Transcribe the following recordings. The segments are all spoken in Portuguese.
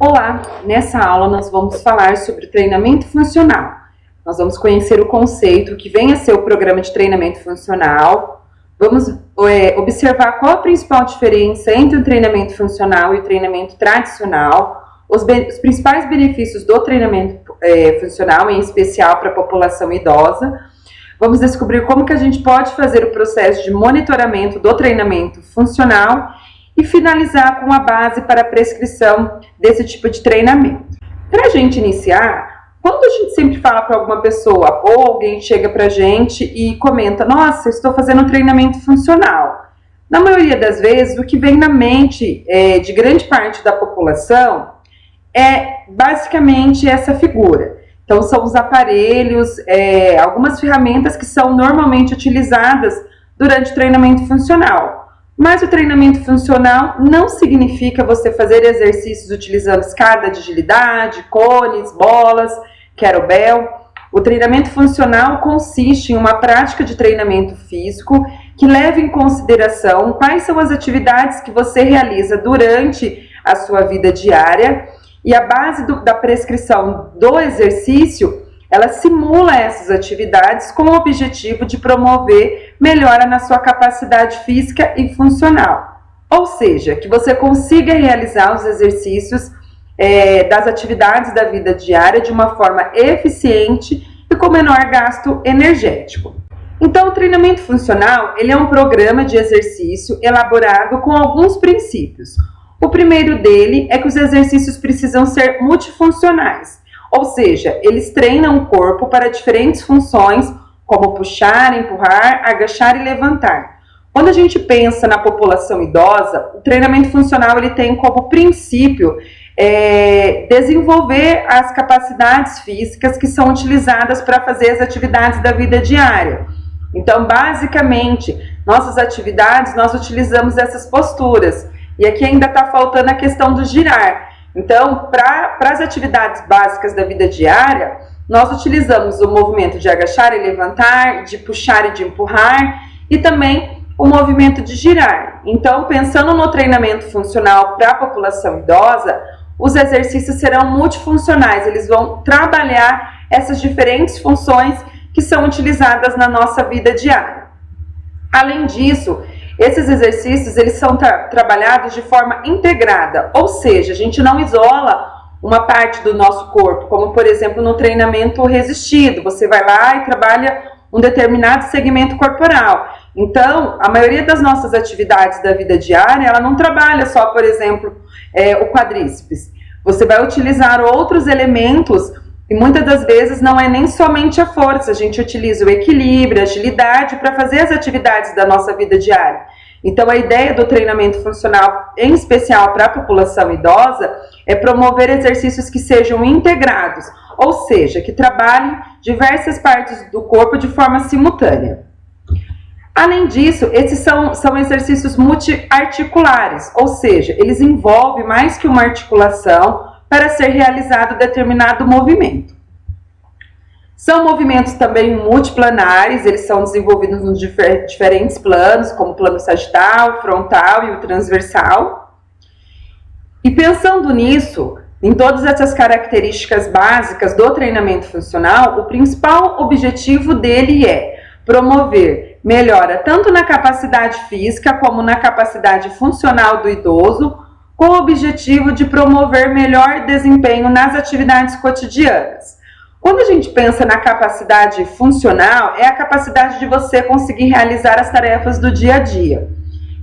Olá! Nessa aula nós vamos falar sobre treinamento funcional. Nós vamos conhecer o conceito que vem a ser o programa de treinamento funcional. Vamos observar qual a principal diferença entre o treinamento funcional e o treinamento tradicional, os principais benefícios do treinamento funcional, em especial para a população idosa. Vamos descobrir como que a gente pode fazer o processo de monitoramento do treinamento funcional e finalizar com a base para a prescrição desse tipo de treinamento. Para a gente iniciar, quando a gente sempre fala para alguma pessoa ou alguém chega para a gente e comenta: nossa, estou fazendo um treinamento funcional. Na maioria das vezes, o que vem na mente de grande parte da população é basicamente essa figura. Então, são os aparelhos, algumas ferramentas que são normalmente utilizadas durante o treinamento funcional. Mas o treinamento funcional não significa você fazer exercícios utilizando escada de agilidade, cones, bolas, kettlebell. O treinamento funcional consiste em uma prática de treinamento físico que leva em consideração quais são as atividades que você realiza durante a sua vida diária, e a base da prescrição do exercício, ela simula essas atividades com o objetivo de promover melhora na sua capacidade física e funcional. Ou seja, que você consiga realizar os exercícios das atividades da vida diária de uma forma eficiente e com menor gasto energético. Então, o treinamento funcional, ele é um programa de exercício elaborado com alguns princípios. O primeiro dele é que os exercícios precisam ser multifuncionais, ou seja, eles treinam o corpo para diferentes funções, como puxar, empurrar, agachar e levantar. Quando a gente pensa na população idosa, o treinamento funcional ele tem como princípio desenvolver as capacidades físicas que são utilizadas para fazer as atividades da vida diária. Então, basicamente, nossas atividades, nós utilizamos essas posturas. E aqui ainda está faltando a questão do girar. Então, para as atividades básicas da vida diária, nós utilizamos o movimento de agachar e levantar, de puxar e de empurrar, e também o movimento de girar. Então, pensando no treinamento funcional para a população idosa, os exercícios serão multifuncionais, eles vão trabalhar essas diferentes funções que são utilizadas na nossa vida diária. Além disso, esses exercícios, eles são trabalhados de forma integrada, ou seja, a gente não isola uma parte do nosso corpo, como por exemplo no treinamento resistido, você vai lá e trabalha um determinado segmento corporal. Então, a maioria das nossas atividades da vida diária, ela não trabalha só, por exemplo, o quadríceps. Você vai utilizar outros elementos e muitas das vezes não é nem somente a força, a gente utiliza o equilíbrio, a agilidade para fazer as atividades da nossa vida diária. Então, a ideia do treinamento funcional, em especial para a população idosa, é promover exercícios que sejam integrados, ou seja, que trabalhem diversas partes do corpo de forma simultânea. Além disso, esses são exercícios multiarticulares, ou seja, eles envolvem mais que uma articulação para ser realizado determinado movimento. São movimentos também multiplanares, eles são desenvolvidos nos diferentes planos, como o plano sagital, frontal e o transversal. E pensando nisso, em todas essas características básicas do treinamento funcional, o principal objetivo dele é promover melhora tanto na capacidade física como na capacidade funcional do idoso, com o objetivo de promover melhor desempenho nas atividades cotidianas. Quando a gente pensa na capacidade funcional, é a capacidade de você conseguir realizar as tarefas do dia a dia.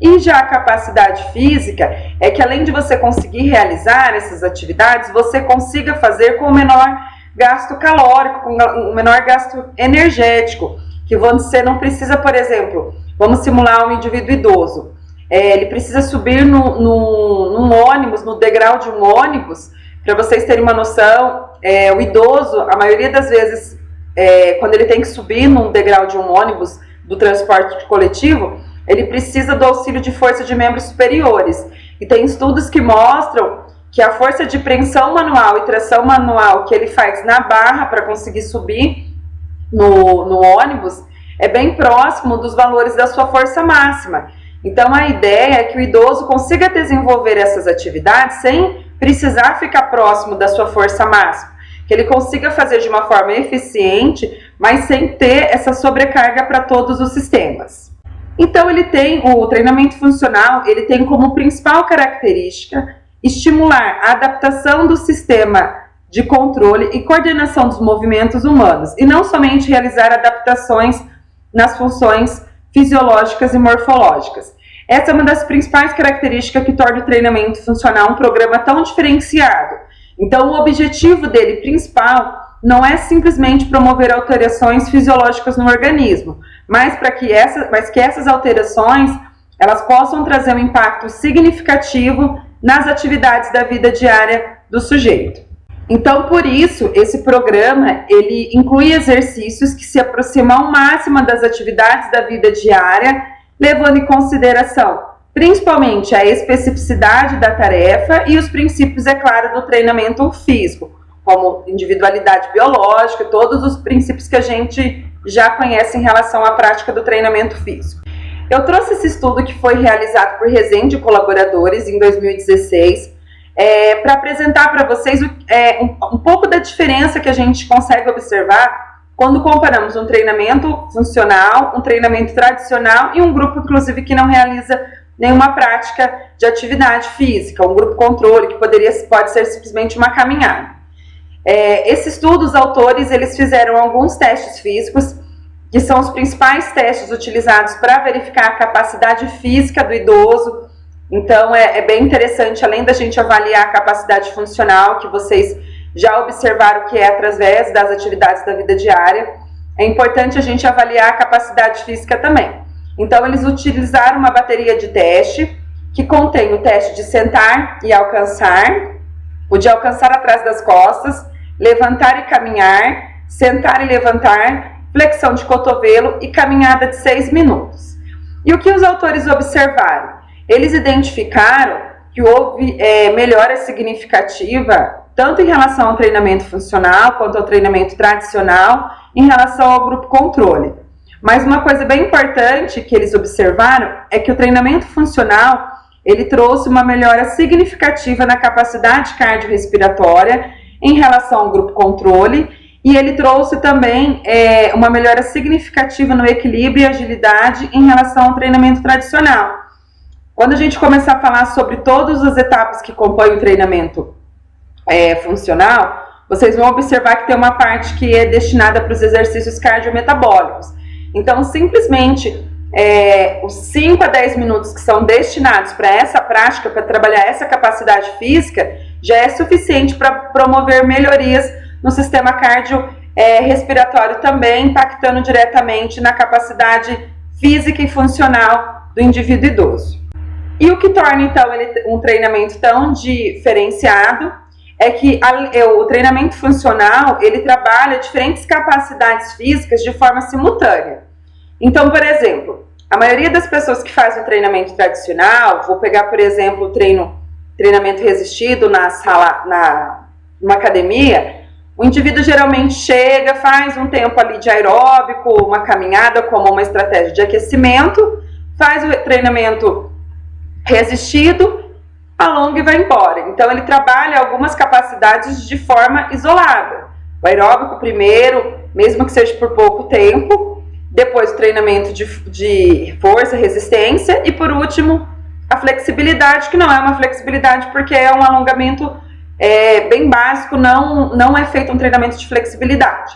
E já a capacidade física é que, além de você conseguir realizar essas atividades, você consiga fazer com o menor gasto calórico, com o menor gasto energético, que você não precisa, por exemplo, vamos simular um indivíduo idoso. Ele precisa subir num ônibus, no degrau de um ônibus. Para vocês terem uma noção, o idoso, a maioria das vezes, quando ele tem que subir num degrau de um ônibus do transporte coletivo, ele precisa do auxílio de força de membros superiores. E tem estudos que mostram que a força de preensão manual e tração manual que ele faz na barra para conseguir subir no ônibus é bem próximo dos valores da sua força máxima. Então, a ideia é que o idoso consiga desenvolver essas atividades sem precisar ficar próximo da sua força máxima, que ele consiga fazer de uma forma eficiente, mas sem ter essa sobrecarga para todos os sistemas. Então o treinamento funcional, ele tem como principal característica estimular a adaptação do sistema de controle e coordenação dos movimentos humanos, e não somente realizar adaptações nas funções fisiológicas e morfológicas. Essa é uma das principais características que torna o treinamento funcional um programa tão diferenciado. Então, o objetivo dele principal não é simplesmente promover alterações fisiológicas no organismo, mas que essas alterações elas possam trazer um impacto significativo nas atividades da vida diária do sujeito. Então, por isso, esse programa ele inclui exercícios que se aproximam ao máximo das atividades da vida diária, levando em consideração principalmente a especificidade da tarefa e os princípios, é claro, do treinamento físico, como individualidade biológica, todos os princípios que a gente já conhece em relação à prática do treinamento físico. Eu trouxe esse estudo que foi realizado por Rezende e colaboradores em 2016, para apresentar para vocês um pouco da diferença que a gente consegue observar quando comparamos um treinamento funcional, um treinamento tradicional e um grupo, inclusive, que não realiza nenhuma prática de atividade física, um grupo controle, que pode ser simplesmente uma caminhada. Esse estudo, os autores, eles fizeram alguns testes físicos, que são os principais testes utilizados para verificar a capacidade física do idoso. Então, é bem interessante, além da gente avaliar a capacidade funcional, que vocês já observaram que é através das atividades da vida diária, é importante a gente avaliar a capacidade física também. Então, eles utilizaram uma bateria de teste, que contém o teste de sentar e alcançar, o de alcançar atrás das costas, levantar e caminhar, sentar e levantar, flexão de cotovelo e caminhada de 6 minutos. E o que os autores observaram? Eles identificaram que houve melhora significativa, tanto em relação ao treinamento funcional, quanto ao treinamento tradicional, em relação ao grupo controle. Mas uma coisa bem importante que eles observaram é que o treinamento funcional, ele trouxe uma melhora significativa na capacidade cardiorrespiratória em relação ao grupo controle, e ele trouxe também uma melhora significativa no equilíbrio e agilidade em relação ao treinamento tradicional. Quando a gente começar a falar sobre todas as etapas que compõem o treinamento funcional, vocês vão observar que tem uma parte que é destinada para os exercícios cardiometabólicos. Então, simplesmente, os 5 a 10 minutos que são destinados para essa prática, para trabalhar essa capacidade física, já é suficiente para promover melhorias no sistema cardiorrespiratório também, impactando diretamente na capacidade física e funcional do indivíduo idoso. E o que torna, então, um treinamento tão diferenciado é que o treinamento funcional, ele trabalha diferentes capacidades físicas de forma simultânea. Então, por exemplo, a maioria das pessoas que fazem o treinamento tradicional, vou pegar, por exemplo, o treinamento resistido numa academia, o indivíduo geralmente chega, faz um tempo ali de aeróbico, uma caminhada como uma estratégia de aquecimento, faz o treinamento resistido, alonga e vai embora. Então, ele trabalha algumas capacidades de forma isolada. O aeróbico primeiro, mesmo que seja por pouco tempo, depois o treinamento de força e resistência, e por último, a flexibilidade, que não é uma flexibilidade porque é um alongamento bem básico, não é feito um treinamento de flexibilidade.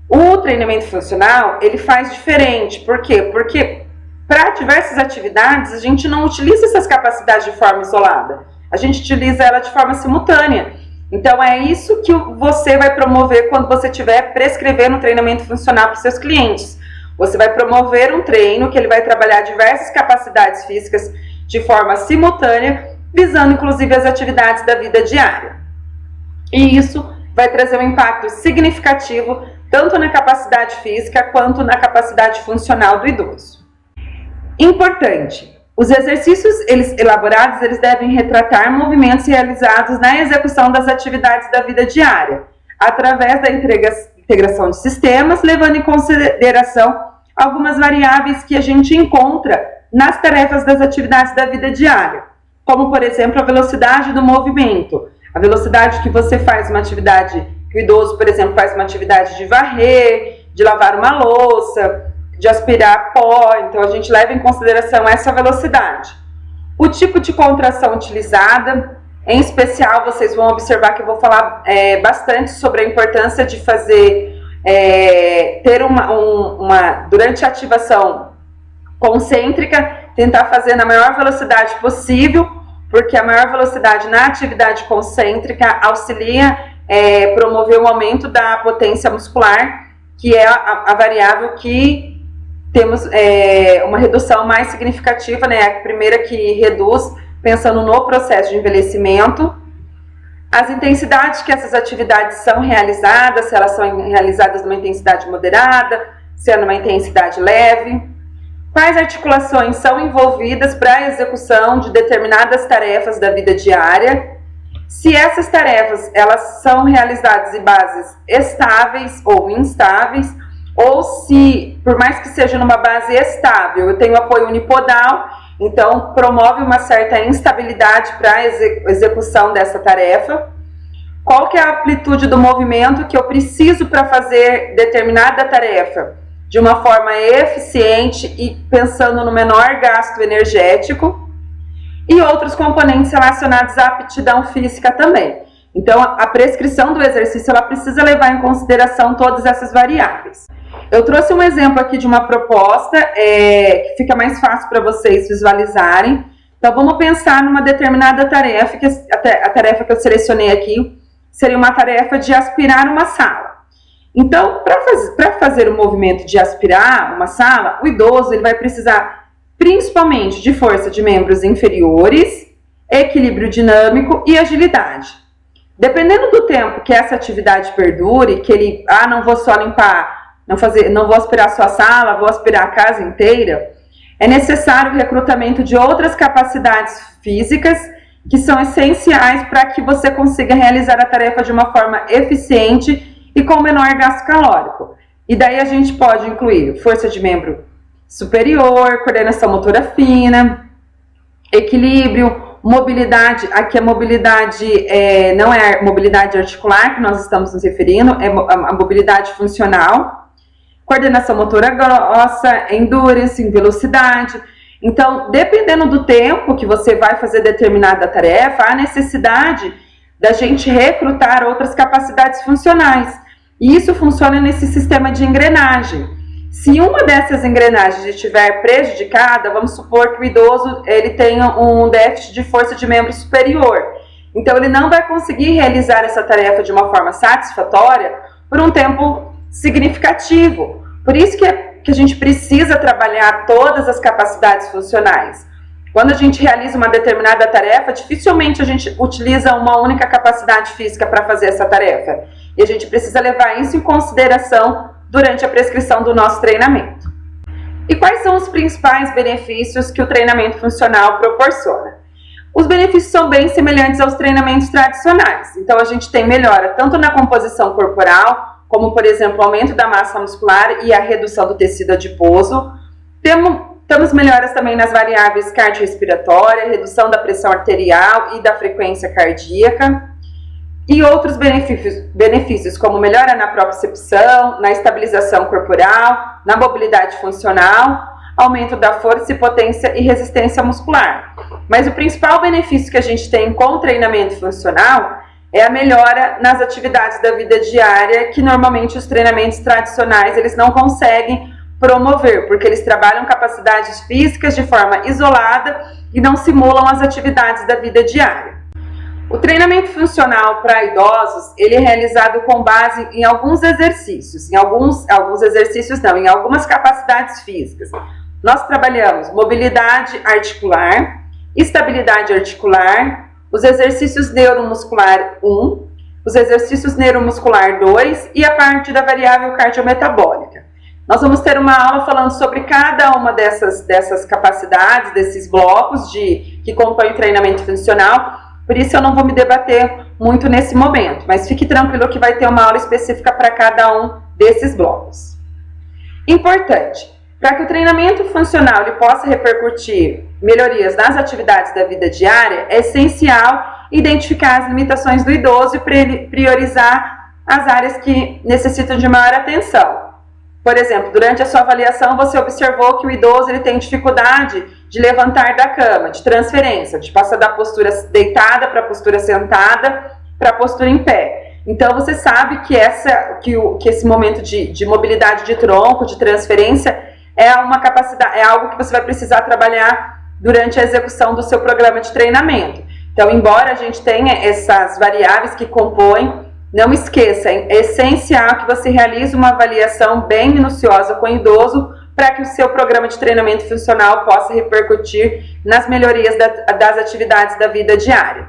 O treinamento funcional, ele faz diferente. Por quê? Porque para diversas atividades, a gente não utiliza essas capacidades de forma isolada. A gente utiliza ela de forma simultânea. Então, é isso que você vai promover quando você estiver prescrevendo um treinamento funcional para os seus clientes. Você vai promover um treino que ele vai trabalhar diversas capacidades físicas de forma simultânea, visando inclusive as atividades da vida diária. E isso vai trazer um impacto significativo tanto na capacidade física quanto na capacidade funcional do idoso. Importante, os exercícios elaborados, eles devem retratar movimentos realizados na execução das atividades da vida diária, através da integração de sistemas, levando em consideração algumas variáveis que a gente encontra nas tarefas das atividades da vida diária, como por exemplo a velocidade do movimento, a velocidade que você faz uma atividade, que o idoso, por exemplo, faz uma atividade de varrer, de lavar uma louça, de aspirar pó. Então a gente leva em consideração essa velocidade. O tipo de contração utilizada, em especial vocês vão observar que eu vou falar bastante sobre a importância de fazer, ter durante a ativação concêntrica, tentar fazer na maior velocidade possível, porque a maior velocidade na atividade concêntrica auxilia promover o aumento da potência muscular, que é a variável que temos uma redução mais significativa, né? A primeira que reduz, pensando no processo de envelhecimento. As intensidades que essas atividades são realizadas, se elas são realizadas numa intensidade moderada, se é numa intensidade leve. Quais articulações são envolvidas para a execução de determinadas tarefas da vida diária? Se essas tarefas elas são realizadas em bases estáveis ou instáveis, ou se, por mais que seja numa base estável, eu tenho apoio unipodal, então promove uma certa instabilidade para a execução dessa tarefa. Qual que é a amplitude do movimento que eu preciso para fazer determinada tarefa de uma forma eficiente e pensando no menor gasto energético? E outros componentes relacionados à aptidão física também. Então, a prescrição do exercício ela precisa levar em consideração todas essas variáveis. Eu trouxe um exemplo aqui de uma proposta que fica mais fácil para vocês visualizarem. Então, vamos pensar numa determinada tarefa, que a tarefa que eu selecionei aqui seria uma tarefa de aspirar uma sala. Então, para fazer o movimento de aspirar uma sala, o idoso ele vai precisar principalmente de força de membros inferiores, equilíbrio dinâmico e agilidade. Dependendo do tempo que essa atividade perdure, que ele, não vou só limpar, não vou aspirar só a sala, vou aspirar a casa inteira, é necessário o recrutamento de outras capacidades físicas que são essenciais para que você consiga realizar a tarefa de uma forma eficiente e com menor gasto calórico. E daí a gente pode incluir força de membro superior, coordenação motora fina, equilíbrio, mobilidade. Aqui a mobilidade não é a mobilidade articular que nós estamos nos referindo, é a mobilidade funcional, coordenação motora grossa, endurance, velocidade. Então, dependendo do tempo que você vai fazer determinada tarefa, há necessidade da gente recrutar outras capacidades funcionais. E isso funciona nesse sistema de engrenagem. Se uma dessas engrenagens estiver prejudicada, vamos supor que o idoso ele tenha um déficit de força de membro superior. Então, ele não vai conseguir realizar essa tarefa de uma forma satisfatória por um tempo significativo. Por isso que a gente precisa trabalhar todas as capacidades funcionais. Quando a gente realiza uma determinada tarefa, dificilmente a gente utiliza uma única capacidade física para fazer essa tarefa. E a gente precisa levar isso em consideração durante a prescrição do nosso treinamento. E quais são os principais benefícios que o treinamento funcional proporciona? Os benefícios são bem semelhantes aos treinamentos tradicionais. Então a gente tem melhora tanto na composição corporal, como por exemplo o aumento da massa muscular e a redução do tecido adiposo. Temos melhoras também nas variáveis cardiorrespiratória, redução da pressão arterial e da frequência cardíaca. E outros benefícios como melhora na propriocepção, na estabilização corporal, na mobilidade funcional, aumento da força e potência e resistência muscular. Mas o principal benefício que a gente tem com o treinamento funcional é a melhora nas atividades da vida diária, que normalmente os treinamentos tradicionais eles não conseguem promover, porque eles trabalham capacidades físicas de forma isolada e não simulam as atividades da vida diária. O treinamento funcional para idosos, ele é realizado com base em alguns exercícios, em algumas capacidades físicas. Nós trabalhamos mobilidade articular, estabilidade articular, os exercícios neuromuscular 1, os exercícios neuromuscular 2 e a parte da variável cardiometabólica. Nós vamos ter uma aula falando sobre cada uma dessas capacidades, desses blocos que compõem o treinamento funcional. Por isso eu não vou me debater muito nesse momento, mas fique tranquilo que vai ter uma aula específica para cada um desses blocos. Importante, Para que o treinamento funcional ele possa repercutir melhorias nas atividades da vida diária, é essencial identificar as limitações do idoso e priorizar as áreas que necessitam de maior atenção. Por exemplo, durante a sua avaliação, você observou que o idoso ele tem dificuldade de levantar da cama, de transferência, de passar da postura deitada para a postura sentada, para a postura em pé. Então, você sabe que esse momento de mobilidade de tronco, de transferência, é uma capacidade, é algo que você vai precisar trabalhar durante a execução do seu programa de treinamento. Então, embora a gente tenha essas variáveis que compõem, não esqueça, é essencial que você realize uma avaliação bem minuciosa com o idoso para que o seu programa de treinamento funcional possa repercutir nas melhorias das atividades da vida diária.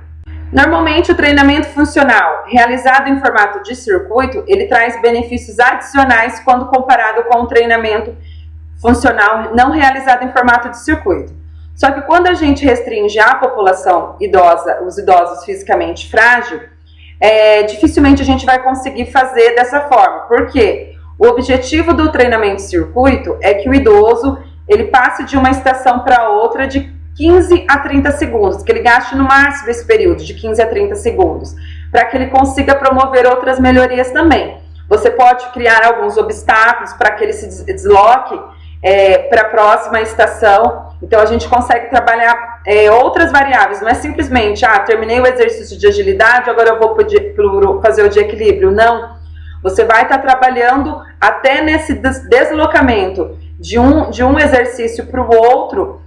Normalmente, o treinamento funcional realizado em formato de circuito, ele traz benefícios adicionais quando comparado com o treinamento funcional não realizado em formato de circuito. Só que quando a gente restringe a população idosa, os idosos fisicamente frágeis, dificilmente a gente vai conseguir fazer dessa forma. Por quê? O objetivo do treinamento circuito é que o idoso ele passe de uma estação para outra de 15 a 30 segundos, que ele gaste no máximo esse período de 15 a 30 segundos, para que ele consiga promover outras melhorias também. Você pode criar alguns obstáculos para que ele se desloque para a próxima estação. Então a gente consegue trabalhar outras variáveis, não é simplesmente, terminei o exercício de agilidade, agora eu vou fazer o de equilíbrio. Não, você vai estar trabalhando até nesse deslocamento de um exercício para o outro,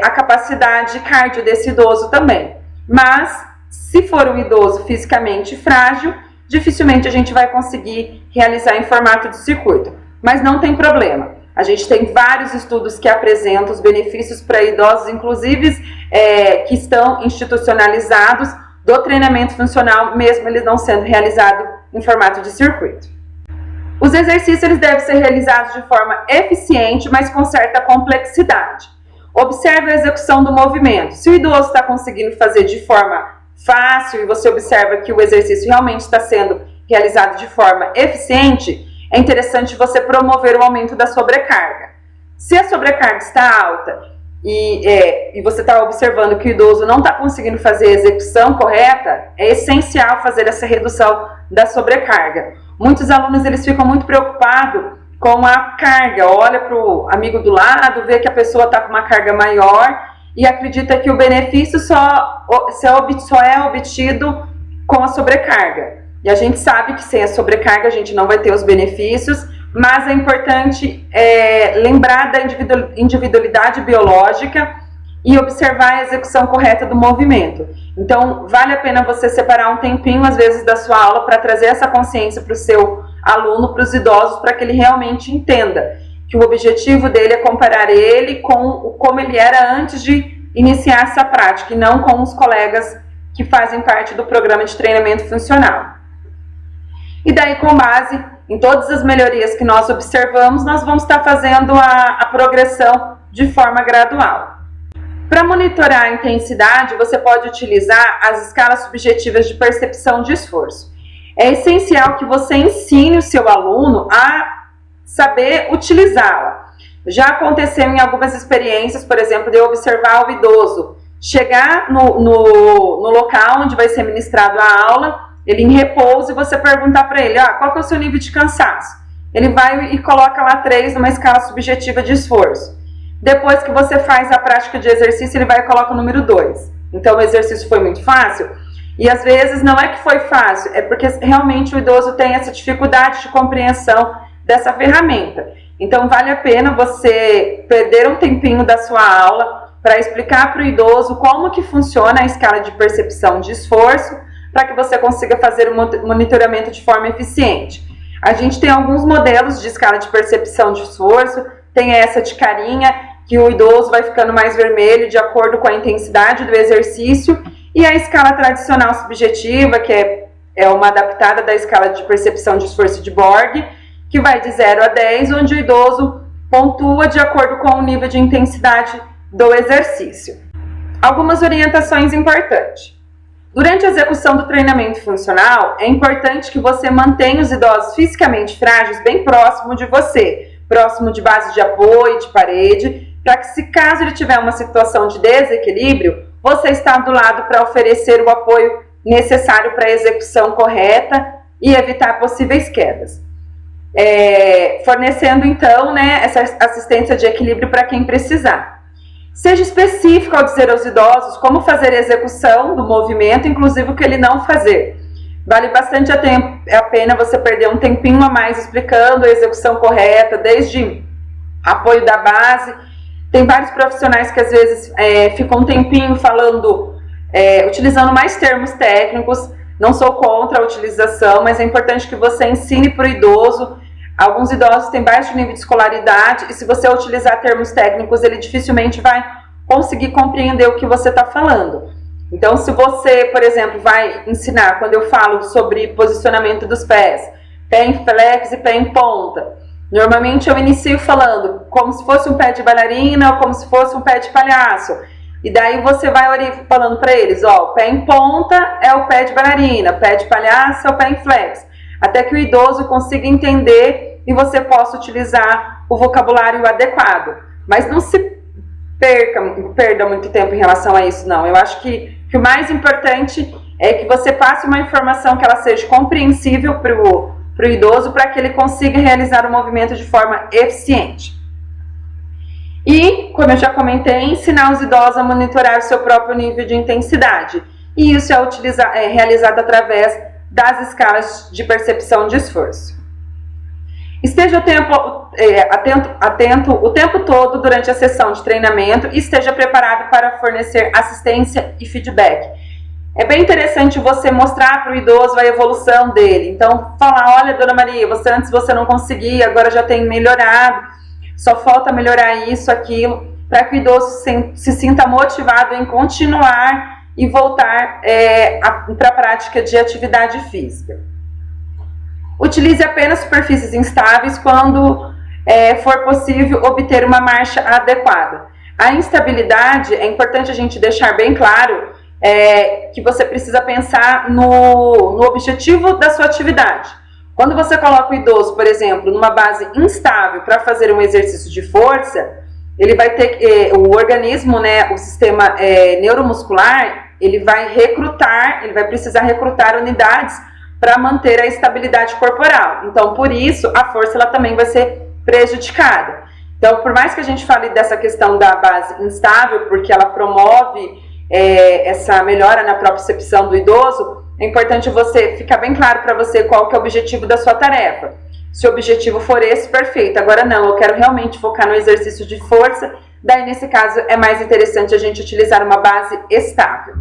a capacidade cardio desse idoso também. Mas, se for um idoso fisicamente frágil, dificilmente a gente vai conseguir realizar em formato de circuito. Mas não tem problema. A gente tem vários estudos que apresentam os benefícios para idosos, inclusive que estão institucionalizados, do treinamento funcional, mesmo eles não sendo realizados em formato de circuito. Os exercícios eles devem ser realizados de forma eficiente, mas com certa complexidade. Observe a execução do movimento. Se o idoso está conseguindo fazer de forma fácil e você observa que o exercício realmente está sendo realizado de forma eficiente, é interessante você promover o aumento da sobrecarga. Se a sobrecarga está alta e você está observando que o idoso não está conseguindo fazer a execução correta, é essencial fazer essa redução da sobrecarga. Muitos alunos eles ficam muito preocupados com a carga, olha para o amigo do lado, vê que a pessoa está com uma carga maior e acredita que o benefício só é obtido com a sobrecarga. E a gente sabe que sem a sobrecarga a gente não vai ter os benefícios, mas é importante lembrar da individualidade biológica e observar a execução correta do movimento. Então, vale a pena você separar um tempinho, às vezes, da sua aula para trazer essa consciência para o seu aluno, para os idosos, para que ele realmente entenda que o objetivo dele é comparar ele com como ele era antes de iniciar essa prática, e não com os colegas que fazem parte do programa de treinamento funcional. E daí, com base em todas as melhorias que nós observamos, nós vamos estar fazendo a progressão de forma gradual. Para monitorar a intensidade, você pode utilizar as escalas subjetivas de percepção de esforço. É essencial que você ensine o seu aluno a saber utilizá-la. Já aconteceu em algumas experiências, por exemplo, de eu observar o idoso chegar no local onde vai ser ministrado a aula, ele em repouso, e você perguntar para ele, qual que é o seu nível de cansaço? Ele vai e coloca lá 3 numa escala subjetiva de esforço. Depois que você faz a prática de exercício, ele vai e coloca o número 2. Então o exercício foi muito fácil? E às vezes não é que foi fácil, é porque realmente o idoso tem essa dificuldade de compreensão dessa ferramenta. Então vale a pena você perder um tempinho da sua aula para explicar para o idoso como que funciona a escala de percepção de esforço, para que você consiga fazer o monitoramento de forma eficiente. A gente tem alguns modelos de escala de percepção de esforço, tem essa de carinha, que o idoso vai ficando mais vermelho de acordo com a intensidade do exercício, e a escala tradicional subjetiva, que é uma adaptada da escala de percepção de esforço de Borg, que vai de 0 a 10, onde o idoso pontua de acordo com o nível de intensidade do exercício. Algumas orientações importantes. Durante a execução do treinamento funcional, é importante que você mantenha os idosos fisicamente frágeis bem próximo de você, próximo de base de apoio, de parede, para que, se caso ele tiver uma situação de desequilíbrio, você está do lado para oferecer o apoio necessário para a execução correta e evitar possíveis quedas. Fornecendo então, né, essa assistência de equilíbrio para quem precisar. Seja específico ao dizer aos idosos como fazer a execução do movimento, inclusive o que ele não fazer. Vale bastante a pena você perder um tempinho a mais explicando a execução correta, desde apoio da base. Tem vários profissionais que às vezes ficam um tempinho falando, utilizando mais termos técnicos. Não sou contra a utilização, mas é importante que você ensine para o idoso. Alguns idosos têm baixo nível de escolaridade e, se você utilizar termos técnicos, ele dificilmente vai conseguir compreender o que você está falando. Então, se você, por exemplo, vai ensinar, quando eu falo sobre posicionamento dos pés, pé em flex e pé em ponta, normalmente eu inicio falando como se fosse um pé de bailarina ou como se fosse um pé de palhaço. E daí você vai falando para eles, ó, o pé em ponta é o pé de bailarina, pé de palhaço é o pé em flex. Até que o idoso consiga entender e você possa utilizar o vocabulário adequado. Mas não se perda muito tempo em relação a isso, não. Eu acho que o mais importante é que você passe uma informação que ela seja compreensível para o idoso, para que ele consiga realizar o movimento de forma eficiente. E, como eu já comentei, ensinar os idosos a monitorar o seu próprio nível de intensidade. E isso é realizado através das escalas de percepção de esforço. Esteja atento o tempo todo durante a sessão de treinamento e esteja preparado para fornecer assistência e feedback. É bem interessante você mostrar para o idoso a evolução dele. Então, falar, olha, Dona Maria, antes você não conseguia, agora já tem melhorado, só falta melhorar isso, aquilo, para que o idoso se sinta motivado em continuar e voltar para a prática de atividade física. Utilize apenas superfícies instáveis quando for possível obter uma marcha adequada. A instabilidade, é importante a gente deixar bem claro que você precisa pensar no objetivo da sua atividade. Quando você coloca o idoso, por exemplo, numa base instável para fazer um exercício de força, ele vai ter o organismo, né, o sistema neuromuscular, ele vai precisar recrutar unidades para manter a estabilidade corporal. Então, por isso, a força ela também vai ser prejudicada. Então, por mais que a gente fale dessa questão da base instável, porque ela promove essa melhora na propriocepção do idoso, é importante ficar bem claro para você qual que é o objetivo da sua tarefa. Se o objetivo for esse, perfeito. Agora não, eu quero realmente focar no exercício de força, daí nesse caso é mais interessante a gente utilizar uma base estável.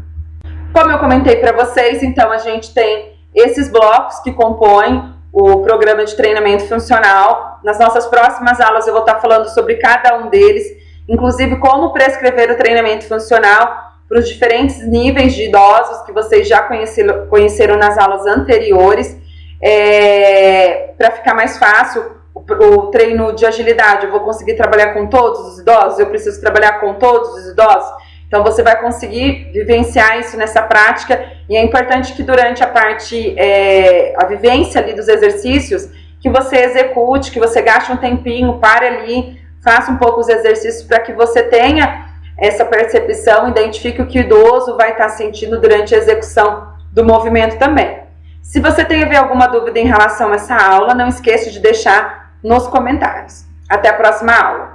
Como eu comentei para vocês, então a gente tem esses blocos que compõem o programa de treinamento funcional. Nas nossas próximas aulas eu vou estar falando sobre cada um deles, inclusive como prescrever o treinamento funcional para os diferentes níveis de idosos que vocês já conheceram nas aulas anteriores, para ficar mais fácil o treino de agilidade. Eu vou conseguir trabalhar com todos os idosos? Eu preciso trabalhar com todos os idosos? Então você vai conseguir vivenciar isso nessa prática, e é importante que durante a vivência ali dos exercícios, que você execute, que você gaste um tempinho, pare ali, faça um pouco os exercícios para que você tenha essa percepção, identifique o que o idoso vai estar sentindo durante a execução do movimento também. Se você tem alguma dúvida em relação a essa aula, não esqueça de deixar nos comentários. Até a próxima aula!